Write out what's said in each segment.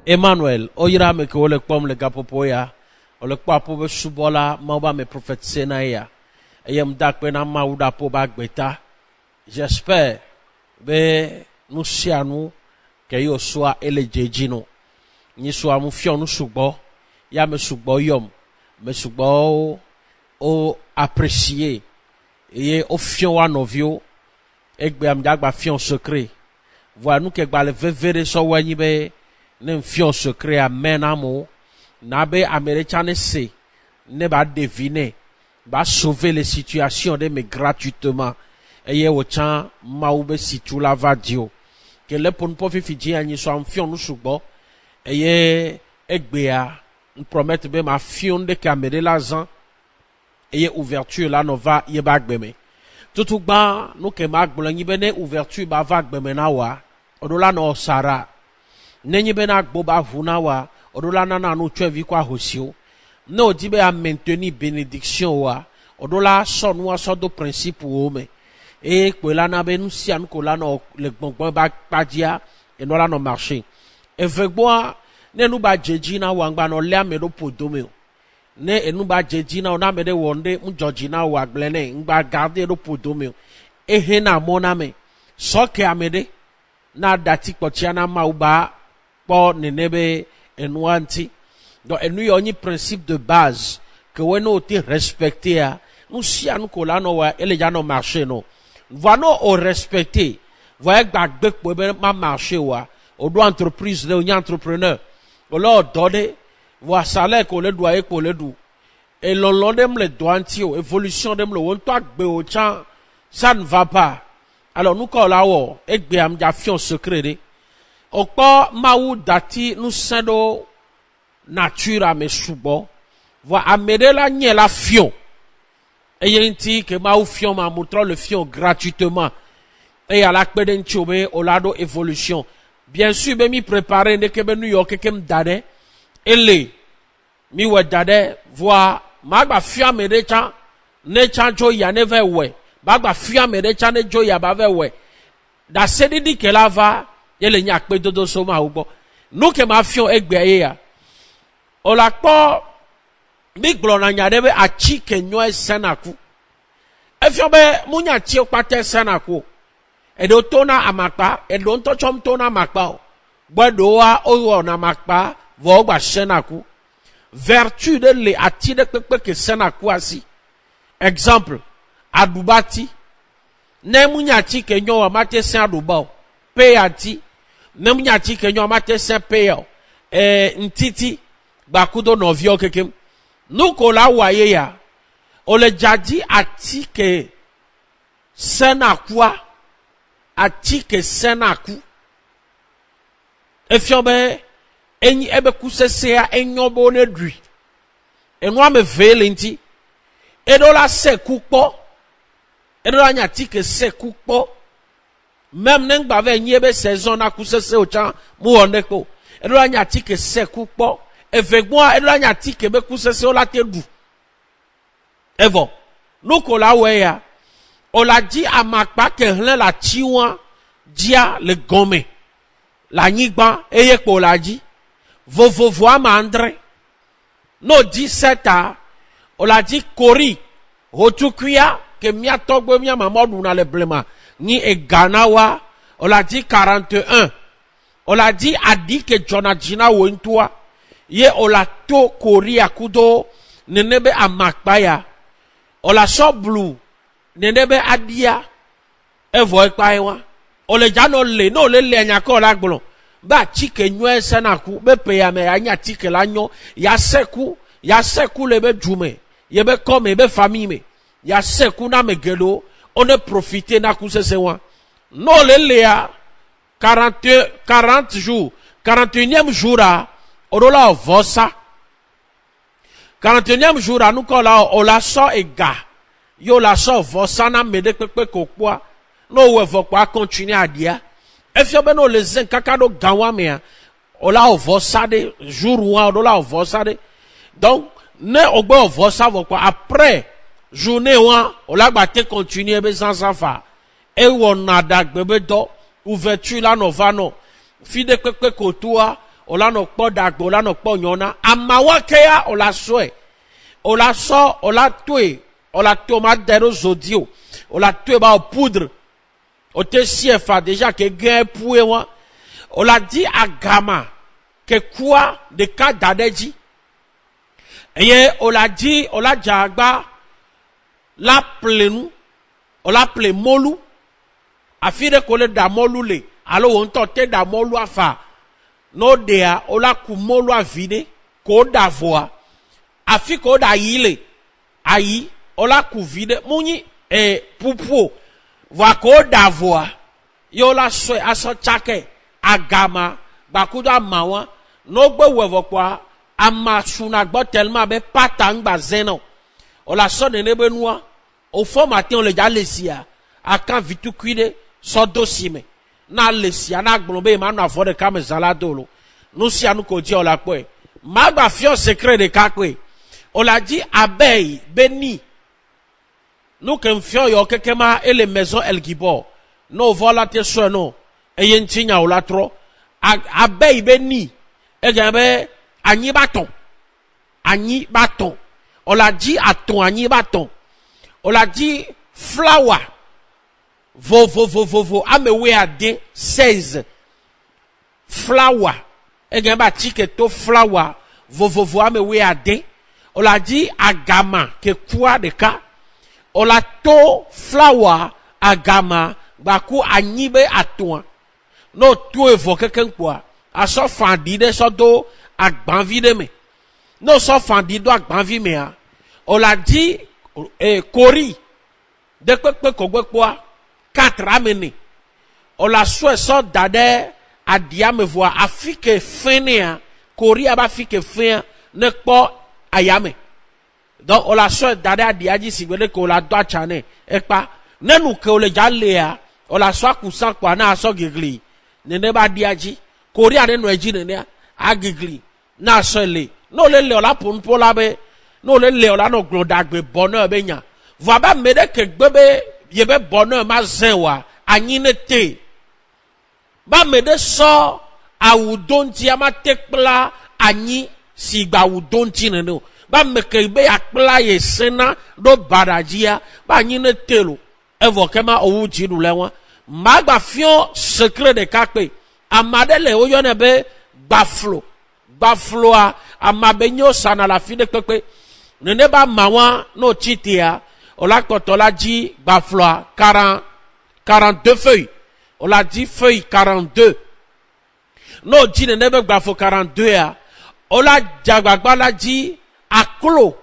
Emmanuel, oyira me ke ole kpom le gapopo ya, ole kpa po be subola, ma ba me prophète Senaya. Eyem dakpe na ma uda po ba gbeta. J'espère, be, nous sianou, que yo soit ele jejino. Ni soit mu fion nous sugbo, ya me sugbo yom, me sugbo o apprécier. Et au fion wa novio, ekbe am dagba fion secret. Voilà nous que le vevere so wani be, ne fion secret à menamo, na be américaine se, ne ba deviner, ba sauver les situations de me gratuitement. Eye wo chan ma ube situ la vadio. Que le pon po fi fiji anyi so am fion nous sugbo, eye ekbe a, nous promettre be ma fion de camere la zan, eye ouverture la nova ye bagbeme. Toutou ba nou ke mag blanyi bene ouverture ba vagbeme na wa, odola no sara. Nenyi bena gbo ba vuna wa, odola nana nou tchevi kwa hosio. No dibe a maintenir bénédiction wa, odola son wa son do principe ou me. Et que la na ben si an ko la no le gbongbon ba padia et no la no marché. Et vegboa ne nou ba jeji na wa ngba no le amedo podome. Ne enu ba jeji na ona mede wonde mu joji na wa glene ngba garder do podome. E he na mona me. So ke amede na dati kpotiana ma uba po nenebe enu anti. Donc enu yo ni principe de base que we no te respecter a nous si an ko la no wa ele ja no marché no. Vano o respecter. Voyez que pour ma marché wa. O do entreprise de un entrepreneur. O lo donne voix salaire qu'on le doit et qu'on le doit. Et l'on dem le doit antio évolution dem le on toi be o chan ça ne va pas. Alors nous quand là wo et be am ja fion secret de. O pa ma ou dati nous sendo nature a me subo. Voix amede la nye la fion. Et y a un que ma ou fion m'a montré le fion gratuitement. Et à la peden chobe au lado évolution. Bien sûr, ben mi préparer ne que ben New York que m'dade. Et les mi we dade voir magba fion me de chan ne chan jo ya ne ve we. Magba fion me de chan ne jo ya ba ve we. Da se di que la va y le nyak pe dodo so ma ubo. Nous que ma fion egbe ya. O la po big blona nyadebe a chike nyoe senaku. Efiobe munya chi okpate senaku. Edo tona amakpa, edo nto chom tona makpa. Bodoa oyo na makpa, vogba senaku. Vertu de le ati de pepe ke senaku asi. Exemple, adubati. Ne munya chi ke nyo amate sen adubao. Payati. Ne munya chi ke nyo amate sen payo. Ntiti. Bakudo novio kekem. Nous kola waye ya ole jadi atike senakwa atike senaku efiobe enyi ebe kusese ya enyobo ne dui enwa me vele nti edola seku po edola nya atike seku po même nengba ve enyi ebe saison na kusese ocha mu oneko edola nya atike seku po Efegboa edola nya tike be kusese o la te du. Evo. Nou ko la we ya. O la di amakpa ke hlen la tiwa dia le gome. La nyigba eye ko la di. Vovovo amandre. No di seta. O la di kori. Hotukuya ke mia togbe mia mamodu na le blema. Ni e ganawa. O la di 41. O la di adi ke jonajina wo intua. Ye ola to kori akudo nenebe amakpaya ola so blue nenebe adia evo ekpaiwa ole jano le no le anya ko la gbolo ba chike nyo senaku be pe ya me anya chike la nyo ya seku le be jume ye be come be famille me ya seku na me gelo on profiter na kusese wa no le ya 40 jours 41e jour a Orola vosa. 41e jour à nous kola o la so ega. Yo la so vosa na mede pepe kokwa. No we vokwa continue à dia. Efio be no le zen kakado gawa me. O la vosa de jour ou o la vosa de. Donc ne ogbe o vosa vokwa après journée ou o la bate continue be sans fa. E won nada gbebe do ouverture la novano. Fi de pepe kotua ola no kpo dagbe ola no kpo nyona amawa kea ola soe ola so ola toe ola toma dero zodio ola toe ba poudre o te siefa déjà que gain poué wa ola dit agama que quoi de ka dadeji eye ola dit ola jagba la plenu ola ple molu afide ko le da molu le alo on to te da molu afa no dea ola ku molu avide ko da voa afi ko da yile ayi ola ku vide munyi pupu va ko da voa yo la so aso chake agama bakudo amawa no gbe wevo kwa ama suna gbo tellement be patang ba zeno ola so de nebe noa au fond matin on le ja lesia akan vitu kuide so dosime na lesia na gbonbe ma na fo de kam zaladolo nous si anu ko di ola pe ma gba fion secret de kakwe ola dit abeille béni nous confions yo kekema et les maisons El Gibor no vola te so no e yentinya ola tro abeille béni e gabe anyi baton on l'a dit à ton anyi baton on l'a dit flower vo amewe ade 16 flower e gabe tiketo flower vo amewe ade on l'a dit agama ke kwa de ka on l'a to flower agama baku anyibe aton no to evoke kenkwa aso fandi de so do agbanvi de me no so fandi do agbanvi me a on l'a dit kori de pepe kogbepoa 4 amene on la so dade adia me voa afike fenia kori aba fike fin ne po ayame donc on la so dade adia ji sigbele ko la do chane e pa nenu ke o le jalea on la so kusan kwa na so gigli ne ba diaji kori ane no eji ne agigli na so le no le ola pon pola be no le ola no glodagbe bonheur be nya va ba mede ke gbebe ye be bonheur ma zenwa anyi ne te ba mede so awudonti ama tekpla anyi si gba awudonti ne no ba meke be akpla ye sena do barajia ba anyi ne telo evoke ma owuji nu lewa magba fion secret de kakpe amadele oyone be gbaflo a amabenyo sana la fi de pepe ne ba mawa no chitia ola kotola ji gbaflo 42 feuilles on l'a dit feuille 42 no ji ne be gbaflo 42 a ola jagbagba la ji aklo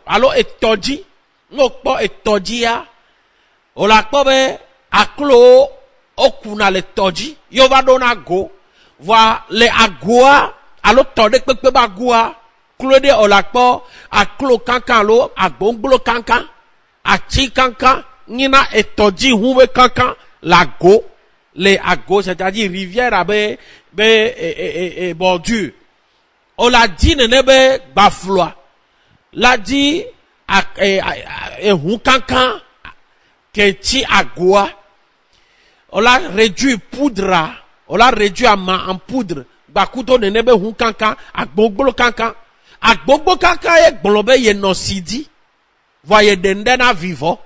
alo etoji no po etoji a ola po be aklo okuna le toji yo va dona go va le agoa alo tode pepe ba goa klode olakpo aklo kankan lo agbonglo kankan achi kankan nina etoji huwe kankan la go le ago c'est-à-dire rivière abe bordure on l'a dit nebe bafloa la dit hu kankan ke ti agoa on l'a réduit poudre on l'a réduit en poudre bakuto nebe hu kankan agbonglo kankan e gbolobe ye no sidi voyez dendena vivo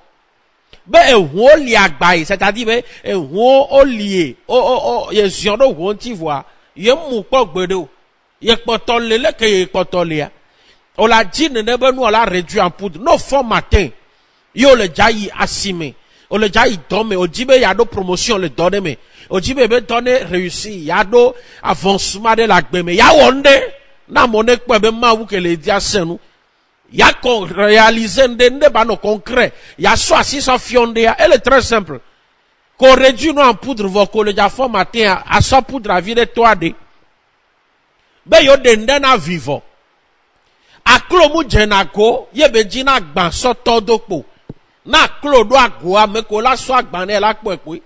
be hu oli agbai c'est-à-dire be hu oli ye ziono hu ti voa ye mu po gbedo ye potolele ke ye potolia on l'a dit nebe nous on l'a réduit en poudre no formatin yo le jayi asime on le jayi dome ojibe ya do promotion le donne me ojibe be donne réussi ya do avancement de la gbeme ya wonde na monek po be ma wu ke le dia senu ya ko réaliser ndende ba no concret ya so asisa fionde ya elle est très simple ko réduit no en poudre vo ko le ja formatin a so poudre a vide toi de be yo de ndena vivo aklo mu jenako ye be jina gban so todopo na klo do agoa me ko la so agban e la poepo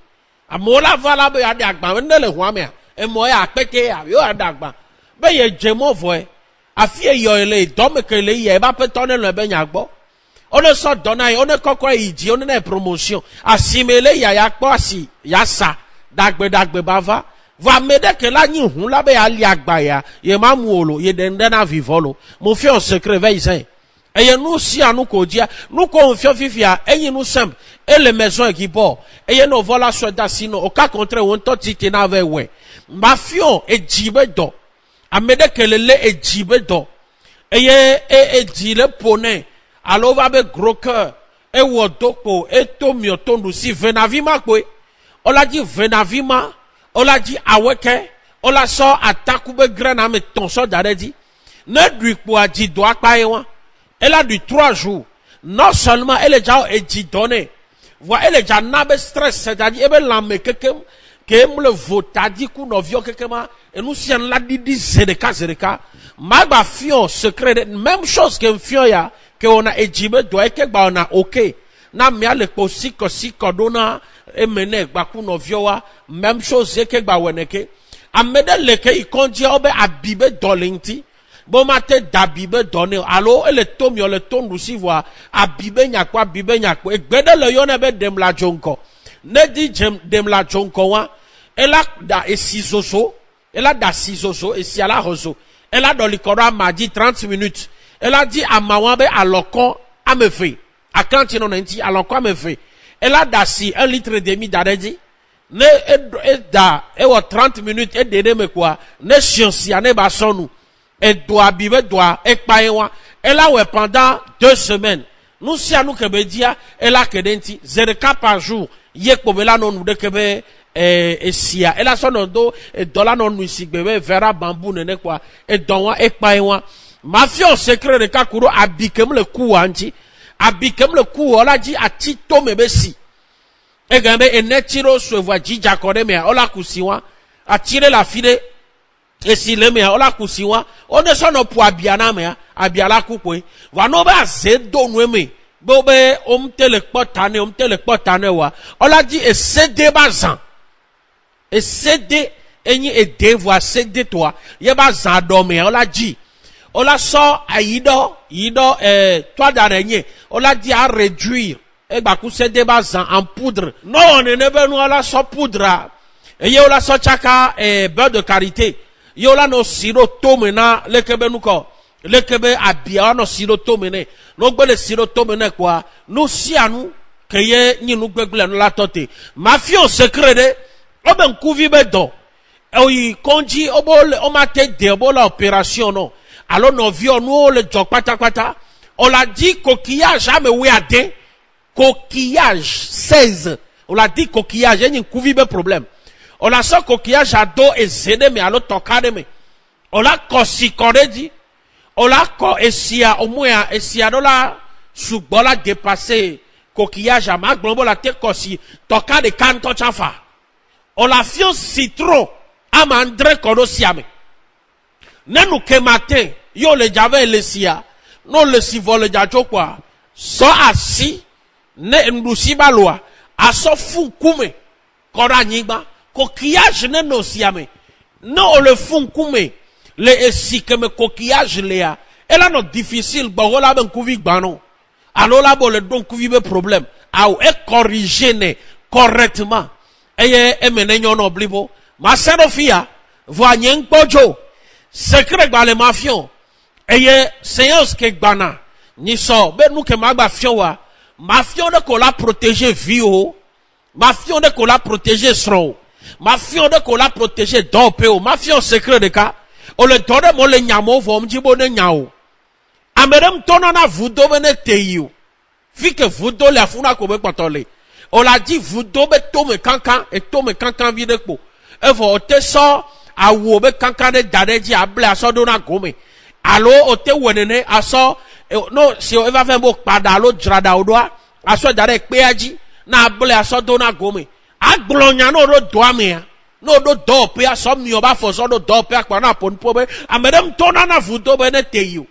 amola vala be ya de agban ne le hu ame e mo ya peke ya yo adagban be ye jemo voe afie yo ele do me ke le ye ba petone le be nya gbo one so dona one kokko iji one na promotion asimele ya kpo asi ya sa dagbe bava va m'aider que là ni hu la be ali agbaya ye mamuolo ye dendena vivolo mo fi en secret veille et nous si à nous kodia nous confions fifia et nous simple et les maisons qui portent et nous voilà soit d'assino au cas contraire on toti na ve we ma fion et jibe do a m'aider que le lait et jibe do et dit le poney alors va be gros cœur et wodoko et tomio tondu si venavima kwe on l'a dit venavima on l'a dit aweke on l'a sort attaque be grana me ton so daredi ne lui quoi dit doit pas ewa elle a du 3 jours non seulement elle est déjà dit donné voit elle est déjà nabe stress c'est-à-dire elle la me quelqu'un que le vote a dit qu'on a vu quelqu'un et nous si on l'a dit zereka magba fion secret même chose que fion ya que on a ejime doit que ba on a OK na mia le kosi kodona e mene gba ku no viowa même chose que gba weneke amede le ke ikonji obe abibe dolinti bon matin d'abibe donné alors le tomio le ton aussi voir abibe nyakwa e gbede le yone be dem la jonko ne di dem la jonko wa elle a da esizoso elle a da sizoso et si ala roso elle a dans le Coran m'a dit 30 minutes elle a dit à mawabe aloko a me fait à quand il en a dit aloko a me fait elle a da si 1 litre et demi d'aredi ne da et 30 minutes et de me quoi ne science ne ba sonu et doit bibe doit et paewa elle a ouais pendant 2 semaines nous si à nous que be dia elle a que denti 0 par jour yeko bela non de kebe et sia elle a son do et dollar non nous bébé verra bambou ne quoi et donwa et paewa ma fille secret de kakuro abikem le coup anti abikem le coup on a dit à tito mebesi et gambe et netiro se voit jija kode me on la kusiwa a tirer la fille et si le me on la kusiwa on ne son pour abiana me abiala kukwe va no ba zedo nweme bobe omte le potane wa on l'a dit et c'est débazan et céder et devoir céder toi y a pas ça dormir on l'a dit on l'a sort à ido toi d'araignée on l'a dit à réduire et bah coup céder bazan en poudre non on ne peut nous la sort poudre et y a la sort chaka beurre de karité y a la no siro tomena le kebe nous ko le kebe abia no siro tomene no gbe le siro tomene quoi nous si à nous que y ni nous gbe la tote ma fille au secret de oben kuvi bedo e konji obol o ma te de obola opération non alors no vio nous le jok pata on l'a dit coquillage jamais oui à de coquillage 16 on l'a dit coquillage y a kuvi be problème on a ça coquillage à dos et zede mais alors tokade me on l'a consicoré dit on l'a ko esia au moins esia do la subola dépasser coquillage à ma glombo la te kosi tokade kanto chafa on la fion citron à mandre kono siame nenu ke matin yo le jave le sia no le si vole jajo kwa so asi ne ndusi balwa aso fu kume kora nyigba coquillage ne no siame no le fun kume le esi que me coquillage lea elle a no difficile ba la ben kuvi gbano alors la bo le don kuvi be problème a e corriger ne correctement eye emene nyon oblibo ma serofia voanyen pojo secret ba le mafion eye séance ke gbana ni so be nou ke magba fion wa mafion de ko la protéger vie o mafion de ko la protéger sro mafion de ko la protéger dopeo mafion secret de ka o le tore mo le nyamo vo mjibo ne nyao amerem tono na vudo bene teyu fike vudo le afuna ko be potole on l'a dit vudo be tome kankan et tome kankan vide ko e vo te so awo be kankan de dadeji able aso do na gome alo o te wenene aso no si o eva fe mo pada lo drada odoa aso dare pe aji na able aso do na gome aglonya no ro do amea no do do pe aso mi oba fo so do pe akpa na pon po be amedem tona na vudo be ne teyu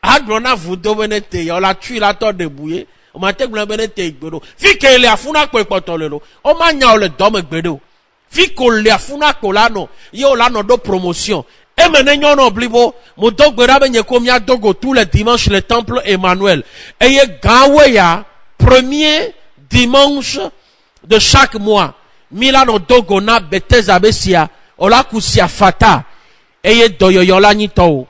aglona vudo be ne teyu la tui la to de bouye o ma te gblon be ne te igbedo fi ke le afuna ko ipotole lo o ma nya o le do me gbedo fi ko le afuna ko la no yo la no do promotion e mene nyon oblibo mo do gbera be nye ko mi adogo tous les dimanches le temple Emmanuel et ye gawe ya premier dimanche de chaque mois Milano dogo na Bethesda besia ola kusia fata eye doyoyo la nyito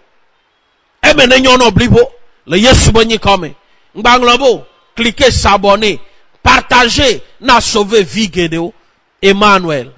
emene nyono blibo le Yesu bonyi kome ngbanglobo cliquez s'abonner partager na sauver vie Emmanuel.